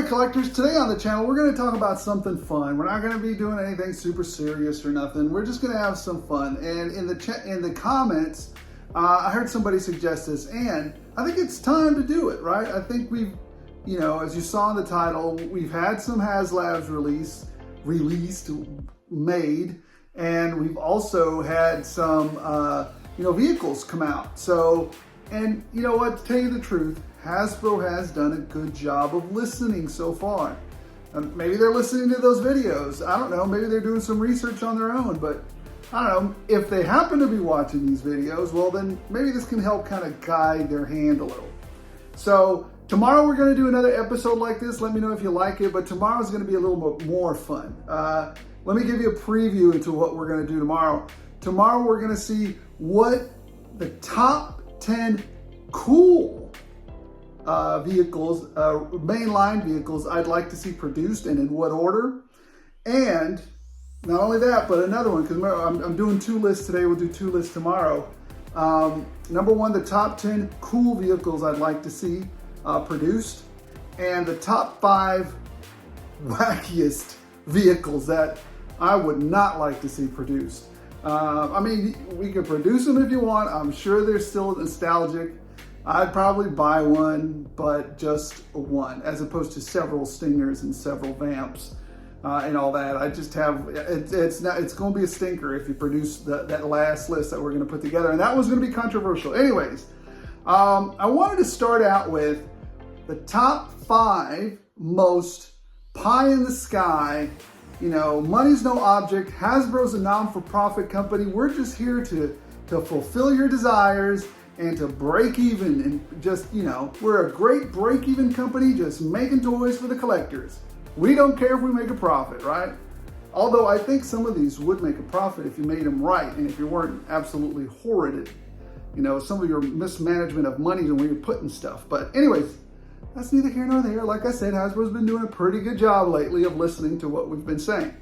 right, collectors, today on the channel, we're going to talk about something fun. We're not going to be doing anything super serious or nothing. We're just going to have some fun. And in the comments, I heard somebody suggest this, and I think it's time to do it, right? I think we've, you know, as you saw in the title, we've had some HasLabs released, made, and we've also had some, vehicles come out. So, and you know what, to tell you the truth, Hasbro has done a good job of listening so far. Maybe they're listening to those videos. I don't know, maybe they're doing some research on their own, but I don't know. If they happen to be watching these videos, well then maybe this can help kind of guide their hand a little. So tomorrow we're gonna do another episode like this. Let me know if you like it, but tomorrow's gonna be a little bit more fun. Let me give you a preview into what we're gonna do tomorrow. Tomorrow we're gonna see what the top 10 cool vehicles, mainline vehicles I'd like to see produced and in what order. And not only that, but another one, because I'm doing two lists today, we'll do two lists tomorrow. Number one, the top 10 cool vehicles I'd like to see produced, and the top 5 wackiest vehicles that I would not like to see produced. I mean, we could produce them if you want. I'm sure they're still nostalgic. I'd probably buy one, but just one, as opposed to several Stingers and several Vamps and all that. I just have, it's going to be a stinker if you produce that last list that we're going to put together. And that was going to be controversial. Anyways, I wanted to start out with the top 5 most pie in the sky, you know, money's no object. Hasbro's a non-for-profit company. We're just here to fulfill your desires and to break even, and just, you know, we're a great break-even company just making toys for the collectors. We don't care if we make a profit, right? Although I think some of these would make a profit if you made them right and if you weren't absolutely horrid at, you know, some of your mismanagement of money and where you're putting stuff. But anyways, that's neither here nor there. Like I said, Hasbro's been doing a pretty good job lately of listening to what we've been saying.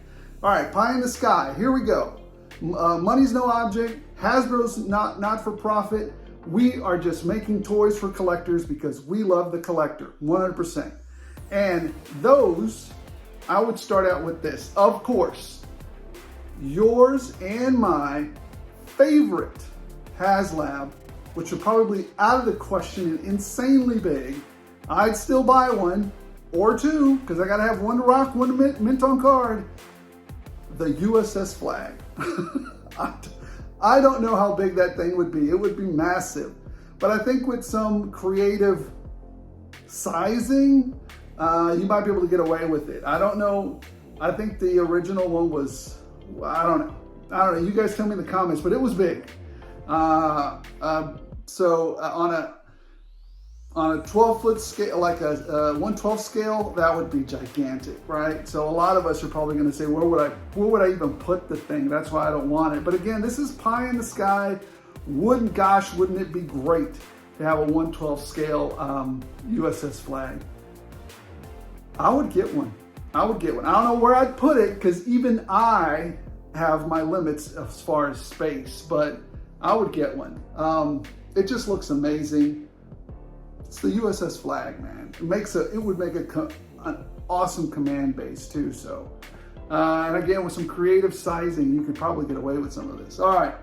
All right, pie in the sky, here we go. Money's no object. Hasbro's not for profit. We are just making toys for collectors because we love the collector, 100%. And those, I would start out with this. Of course, yours and my favorite HasLab, which are probably out of the question and insanely big. I'd still buy one or two, because I gotta have one to rock, one to mint on card. The USS Flag. I don't know how big that thing would be. It would be massive. But I think with some creative sizing, you might be able to get away with it. I don't know. I think the original one was, I don't know. You guys tell me in the comments, but it was big. So on a 12-foot scale, like a 1/12 scale, that would be gigantic, right? So a lot of us are probably going to say, where would I even put the thing? That's why I don't want it. But again, this is pie in the sky. Wouldn't it be great to have a 1/12 scale USS Flag? I would get one. I don't know where I'd put it, because even I have my limits as far as space, but I would get one. It just looks amazing. It's the USS Flag, man. It would make an awesome command base too. So, and again, with some creative sizing, you could probably get away with some of this. All right,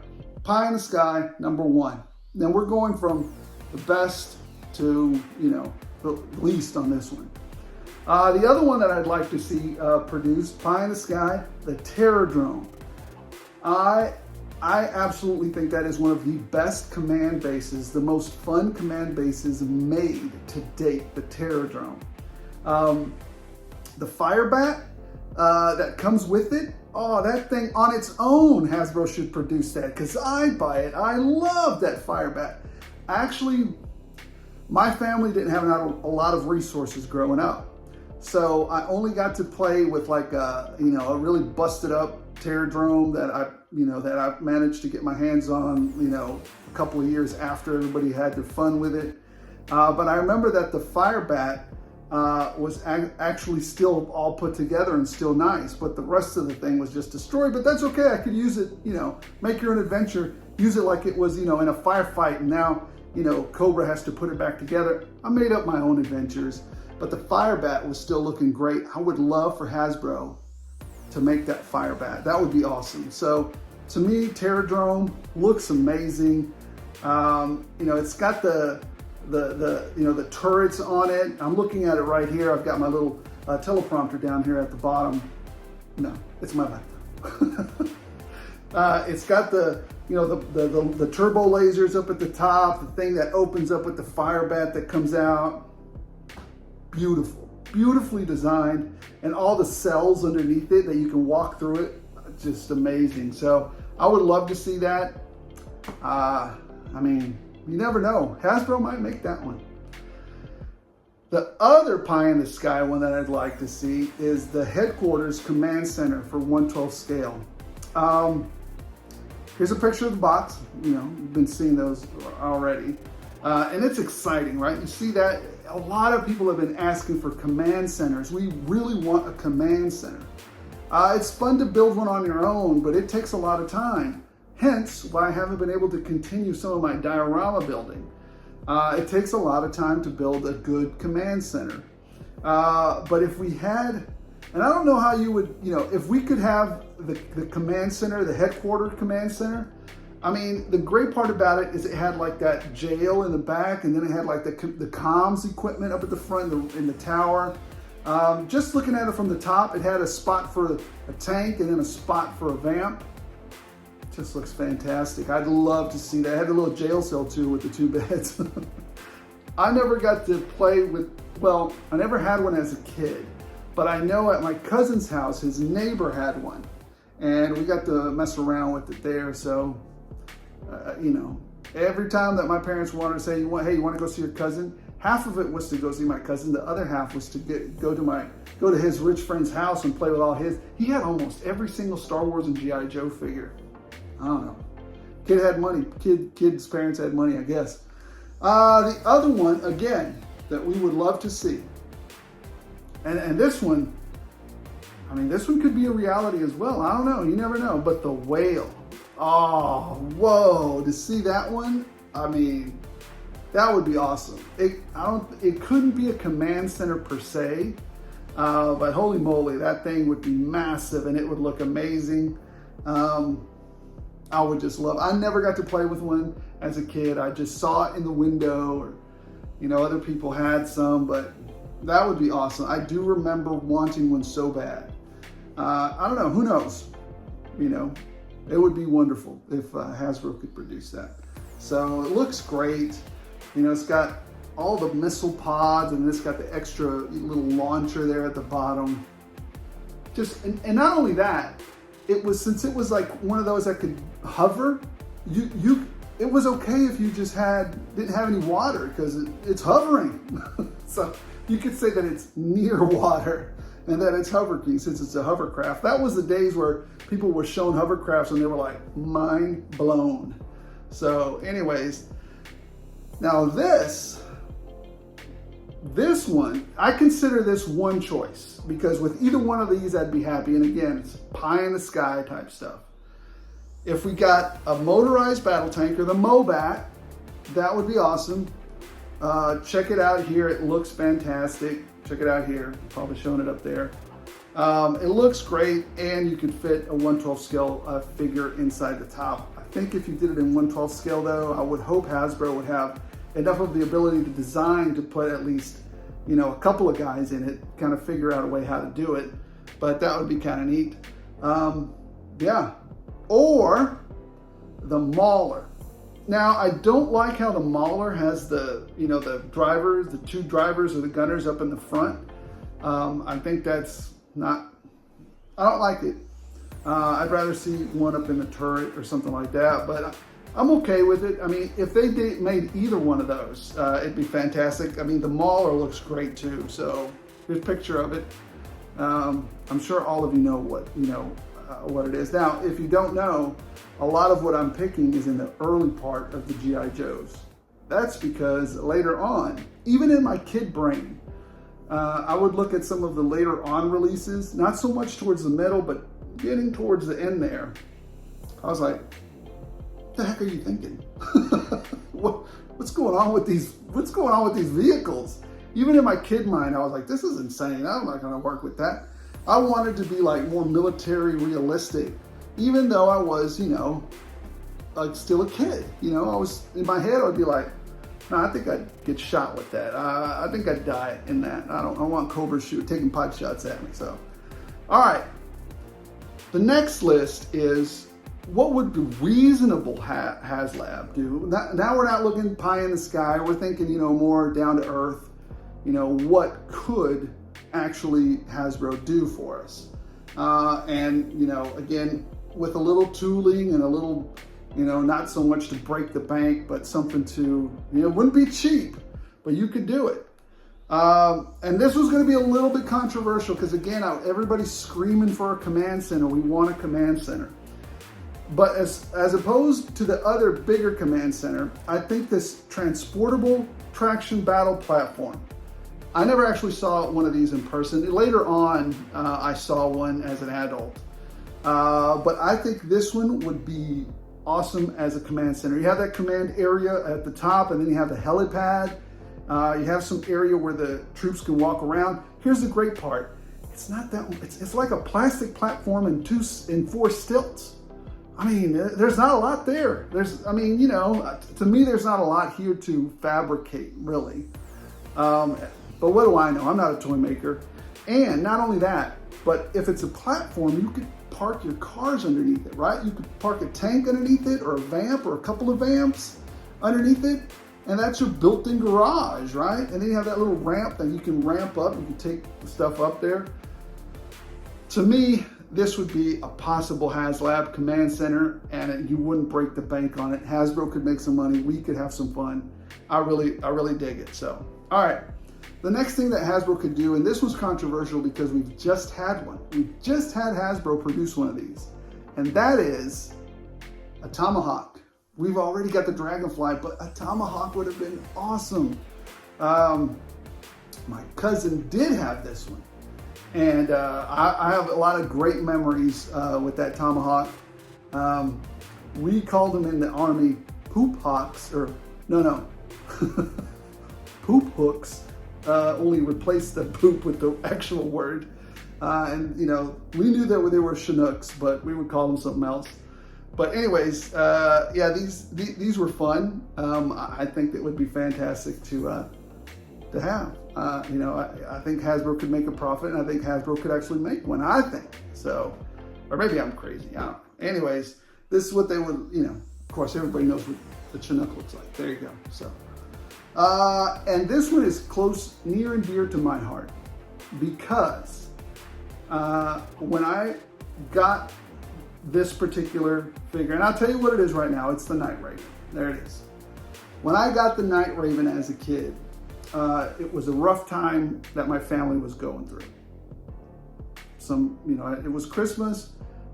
pie in the sky, number 1. Then we're going from the best to, you know, the least on this one. The other one that I'd like to see produced, pie in the sky, the Terror Drone. I absolutely think that is one of the best command bases, the most fun command bases made to date, the Terror Drone. The Firebat that comes with it, oh, that thing on its own, Hasbro should produce that, because I'd buy it. I love that Firebat. Actually, my family didn't have a lot of resources growing up. So I only got to play with like a really busted up Terror Drone that I managed to get my hands on, a couple of years after everybody had their fun with it. But I remember that the Firebat was actually still all put together and still nice, but the rest of the thing was just destroyed. But that's okay. I could use it, make your own adventure, use it like it was, in a firefight, and now, Cobra has to put it back together. I made up my own adventures. but the fire bat was still looking great. I would love for Hasbro to make that fire bat. That would be awesome. So to me, Terradrome looks amazing. It's got the turrets on it. I'm looking at it right here. I've got my little teleprompter down here at the bottom. No, it's my laptop. It's got the turbo lasers up at the top, the thing that opens up with the fire bat that comes out. Beautiful, beautifully designed, and all the cells underneath it that you can walk through it, just amazing. So I would love to see that. I mean, you never know. Hasbro might make that one. The other pie in the sky one that I'd like to see is the headquarters command center for 1/12 scale. Here's a picture of the box. You've been seeing those already. And it's exciting, right? You see that a lot of people have been asking for command centers. We really want a command center. It's fun to build one on your own, but it takes a lot of time. Hence why I haven't been able to continue some of my diorama building. It takes a lot of time to build a good command center. But if we had, and I don't know how you would, if we could have the command center, the headquarters command center, I mean, the great part about it is it had like that jail in the back, and then it had like the comms equipment up at the front in the tower. Just looking at it from the top, it had a spot for a tank and then a spot for a vamp. Just looks fantastic. I'd love to see that. I had a little jail cell too with the 2 beds. I never got to play with, well, I never had one as a kid, but I know at my cousin's house, his neighbor had one, and we got to mess around with it there. So, every time that my parents wanted to say, hey, you want to go see your cousin? Half of it was to go see my cousin. The other half was to go to his rich friend's house and play with all his. He had almost every single Star Wars and G.I. Joe figure. I don't know. Kid had money. Kid's parents had money, I guess. The other one, again, that we would love to see, and this one, I mean, this one could be a reality as well. I don't know. You never know. But the whale. Oh, whoa. To see that one, I mean, that would be awesome. It couldn't be a command center per se, but holy moly, that thing would be massive and it would look amazing. I would just love, I never got to play with one as a kid. I just saw it in the window, or, other people had some, but that would be awesome. I do remember wanting one so bad. I don't know, who knows? It would be wonderful if Hasbro could produce that. So it looks great. It's got all the missile pods, and it's got the extra little launcher there at the bottom. And not only that, since it was like one of those that could hover, it was okay if you just didn't have any water, because it's hovering. So you could say that it's near water and that it's hovercraft, since it's a hovercraft. That was the days where people were shown hovercrafts and they were like mind blown. So anyways, now this one, I consider this one choice, because with either one of these I'd be happy. And again, it's pie in the sky type stuff. If we got a motorized battle tank, or the MOBAT, that would be awesome. Check it out here. It looks fantastic. Check it out here. Probably showing it up there. It looks great, and you could fit a 1/12 scale figure inside the top. I think if you did it in 1/12 scale though, I would hope Hasbro would have enough of the ability to design to put at least, a couple of guys in it, kind of figure out a way how to do it. But that would be kind of neat. Yeah. Or the Mauler. Now, I don't like how the Mauler has the drivers, the 2 drivers or the gunners up in the front. I think that's not, I don't like it. I'd rather see one up in the turret or something like that, but I'm okay with it. I mean, if they made either one of those, it'd be fantastic. I mean, the Mauler looks great too. So here's a picture of it. I'm sure all of you know what it is. Now, if you don't know, a lot of what I'm picking is in the early part of the G.I. Joes. That's because later on, even in my kid brain, I would look at some of the later on releases, not so much towards the middle, but getting towards the end there. I was like, what the heck are you thinking? What's going on with these vehicles? even in my kid mind, I was like, this is insane. I'm not gonna work with that. I wanted to be like more military realistic, even though I was, you know, like still a kid. You know, I was, in my head, I'd be like, no, I think I'd get shot with that. I think I'd die in that. I want cobras taking pot shots at me. So, all right. The next list is, what would the reasonable HasLab do? Now we're not looking pie in the sky. We're thinking, you know, more down to earth. You know, what could actually Hasbro do for us? And, you know, again, with a little tooling and a little, you know, not so much to break the bank, but something to, you know, it wouldn't be cheap, but you could do it. And this was going to be a little bit controversial because, again, everybody's screaming for a command center. We want a command center. But as opposed to the other bigger command center, I think this transportable traction battle platform, I never actually saw one of these in person. Later on, I saw one as an adult. But I think this one would be awesome as a command center. You have that command area at the top, and then you have the helipad. You have some area where the troops can walk around. Here's the great part. It's not that, it's like a plastic platform and 4 stilts. I mean, there's not a lot there. I mean, you know, to me, there's not a lot here to fabricate, really. But what do I know? I'm not a toy maker. And not only that, but if it's a platform, you could park your cars underneath it, right? You could park a tank underneath it, or a vamp, or a couple of vamps underneath it, and that's your built-in garage, right? And then you have that little ramp that you can ramp up. You can take the stuff up there. To me, this would be a possible HasLab command center, and you wouldn't break the bank on it. Hasbro could make some money. We could have some fun. I really dig it. So, all right. The next thing that Hasbro could do, and this was controversial because we've just had one. We've just had Hasbro produce one of these, and that is a Tomahawk. We've already got the Dragonfly, but a Tomahawk would have been awesome. My cousin did have this one, and I have a lot of great memories with that Tomahawk. We called them in the Army poop hawks, or no, poop hooks. Only replace the poop with the actual word. And, you know, we knew that they were Chinooks, but we would call them something else. But anyways, yeah, these were fun. I think it would be fantastic to have. You know, I think Hasbro could make a profit, and I think Hasbro could actually make one, I think. So, or maybe I'm crazy, I don't know. Anyways, this is what they would, you know, of course, everybody knows what the Chinook looks like. There you go, so. And this one is near and dear to my heart because when I got this particular figure, and I'll tell you what it is right now, it's the Night Raven. There it is. When I got the Night Raven as a kid, it was a rough time that my family was going through. You know, it was Christmas.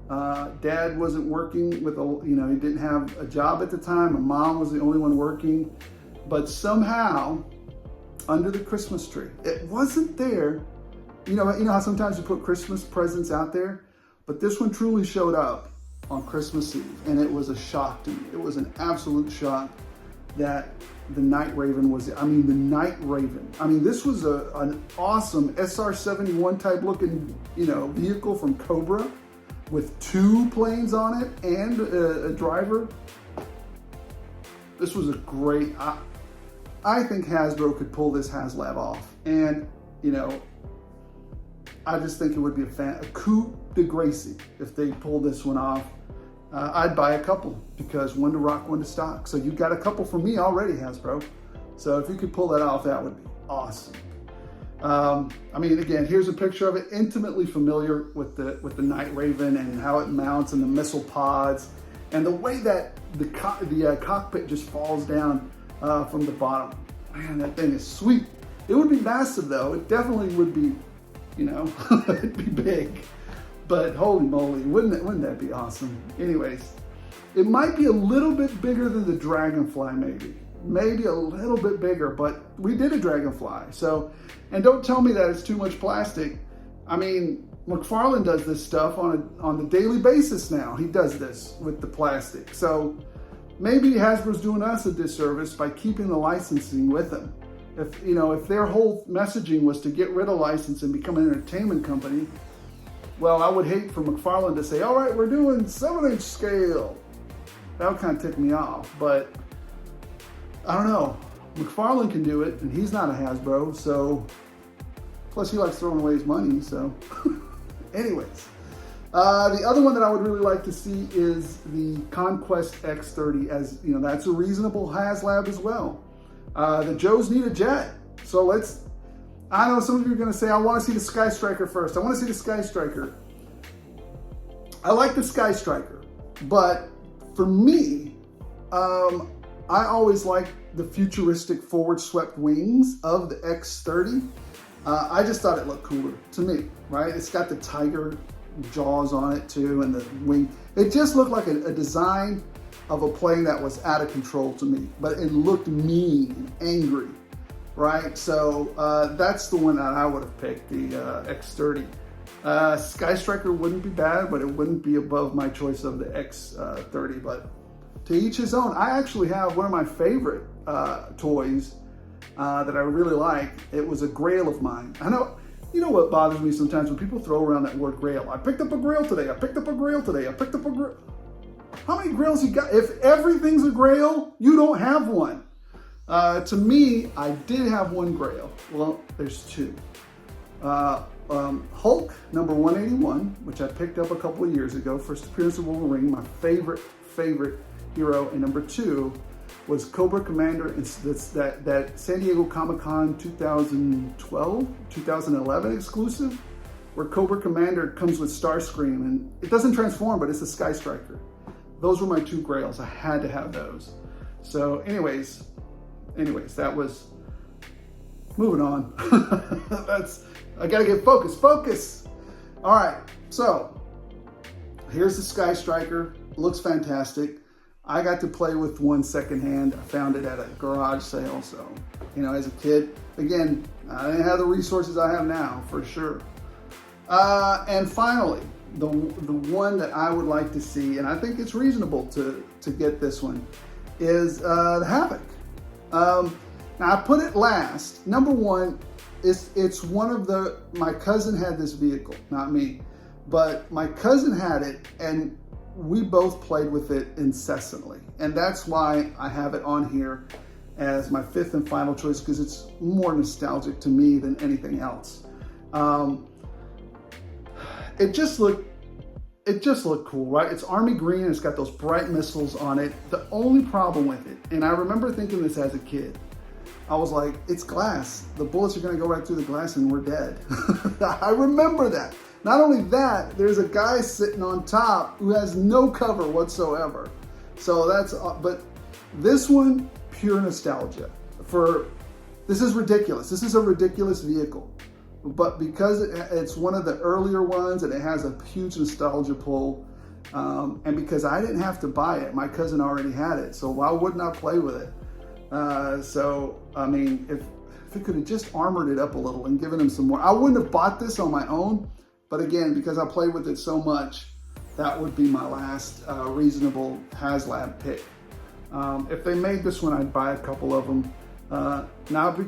Dad wasn't working he didn't have a job at the time. My mom was the only one working. But somehow, under the Christmas tree, it wasn't there. You know how sometimes you put Christmas presents out there? But this one truly showed up on Christmas Eve, and it was a shock to me. It was an absolute shock that the Night Raven was there. I mean, the Night Raven. I mean, this was an awesome SR-71 type looking, you know, vehicle from Cobra with 2 planes on it and a driver. This was a great, I think Hasbro could pull this HasLab off. And, you know, I just think it would be a coup de grace if they pulled this one off. I'd buy a couple because one to rock, one to stock. So you got a couple from me already, Hasbro. So if you could pull that off, that would be awesome. I mean, again, here's a picture of it. Intimately familiar with the Night Raven and how it mounts and the missile pods and the way that the cockpit just falls down from the bottom. Man, that thing is sweet. It would be massive though. It definitely would be, you know, it'd be big. But holy moly, wouldn't that be awesome? Anyways, it might be a little bit bigger than the Dragonfly, maybe a little bit bigger, but we did a Dragonfly. So, and don't tell me that it's too much plastic. I mean, McFarlane does this stuff on the daily basis now. He does this with the plastic. So maybe Hasbro's doing us a disservice by keeping the licensing with them. if their whole messaging was to get rid of license and become an entertainment company, well, I would hate for McFarlane to say, all right, we're doing 7-inch scale. That would kind of tick me off, but I don't know. McFarlane can do it, and he's not a Hasbro, so, plus he likes throwing away his money, so. Anyways, the other one that I would really like to see is the Conquest X30, as you know, that's a reasonable HasLab as well. The Joes need a jet, so I know some of you are gonna say, I wanna see the Sky Striker first. I wanna see the Sky Striker. I like the Sky Striker, but for me, I always like the futuristic forward swept wings of the X30. I just thought it looked cooler to me, right? It's got the tiger jaws on it too, and the wing. It just looked like a design of a plane that was out of control to me, but it looked mean, angry, right? So that's the one that I would have picked, the X30. Sky Striker wouldn't be bad, but it wouldn't be above my choice of the X30, but to each his own. I actually have one of my favorite toys that I really like. It was a grail of mine. I know, you know what bothers me sometimes when people throw around that word grail. I picked up a grail today. I picked up a grail today. I picked up a grail. How many grails you got? If everything's a grail, you don't have one. To me, I did have one grail. Well, there's two. Hulk number 181, which I picked up a couple of years ago, first appearance of Wolverine, my favorite hero. And number 2 was Cobra Commander, and that San Diego Comic-Con 2011 exclusive, where Cobra Commander comes with Starscream, and it doesn't transform, but it's a Sky Striker. Those were my 2 grails. I had to have those. So anyways, that was, moving on. I gotta get focus. All right, so here's the Sky Striker. Looks fantastic. I got to play with one secondhand. I found it at a garage sale. So, you know, as a kid, again, I didn't have the resources I have now, for sure. And finally, the one that I would like to see, and I think it's reasonable to get this one, is the Havoc. Now I put it last. Number 1, it's one of my cousin had this vehicle, not me, but my cousin had it, and we both played with it incessantly. And that's why I have it on here as my 5th and final choice, because it's more nostalgic to me than anything else. It just looked cool, right? It's army green, it's got those bright missiles on it. The only problem with it, and I remember thinking this as a kid, I was like, it's glass. The bullets are gonna go right through the glass and we're dead. I remember that. Not only that, there's a guy sitting on top who has no cover whatsoever. So but this one, pure nostalgia. This is ridiculous. This is a ridiculous vehicle. But because it's one of the earlier ones and it has a huge nostalgia pull, and because I didn't have to buy it, my cousin already had it, so why wouldn't I play with it? So, I mean, if it could have just armored it up a little and given him some more, I wouldn't have bought this on my own. But again, because I played with it so much, that would be my last reasonable HasLab pick. If they made this one, I'd buy a couple of them. Not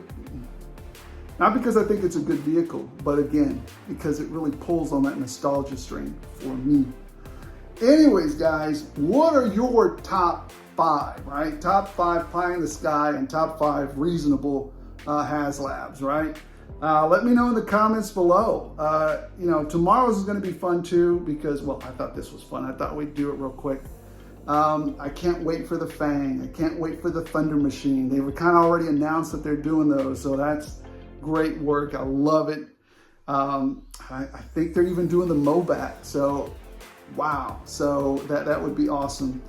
because I think it's a good vehicle, but again, because it really pulls on that nostalgia string for me. Anyways, guys, what are your top 5, right? Top 5 pie in the sky and top 5 reasonable HasLabs, right? Let me know in the comments below. You know, tomorrow's is going to be fun too, because, well, I thought this was fun. I thought we'd do it real quick. I can't wait for the Fang. I can't wait for the Thunder Machine. They were kind of already announced that they're doing those, so that's great work. I love it. I think they're even doing the Mobat, so wow. So that would be awesome.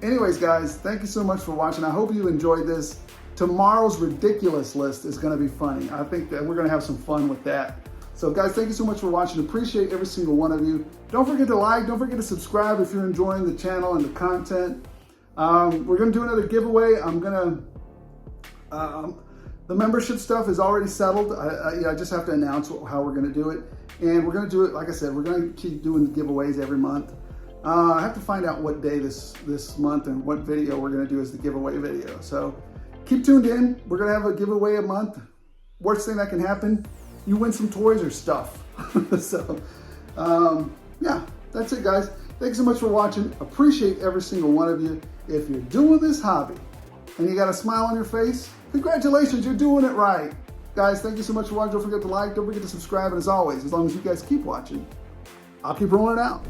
Anyways, guys, thank you so much for watching. I hope you enjoyed this. Tomorrow's ridiculous list is going to be funny. I think that we're going to have some fun with that. So guys, thank you so much for watching. Appreciate every single one of you. Don't forget to like, don't forget to subscribe if you're enjoying the channel and the content. We're going to do another giveaway. The membership stuff is already settled. I just have to announce how we're going to do it. And we're going to do it, like I said, we're going to keep doing the giveaways every month. I have to find out what day this month and what video we're going to do as the giveaway video. So keep tuned in. We're going to have a giveaway a month. Worst thing that can happen, you win some toys or stuff. So, yeah, that's it, guys. Thanks so much for watching. Appreciate every single one of you. If you're doing this hobby and you got a smile on your face, congratulations, you're doing it right. Guys, thank you so much for watching. Don't forget to like, don't forget to subscribe, and as always, as long as you guys keep watching, I'll keep rolling it out.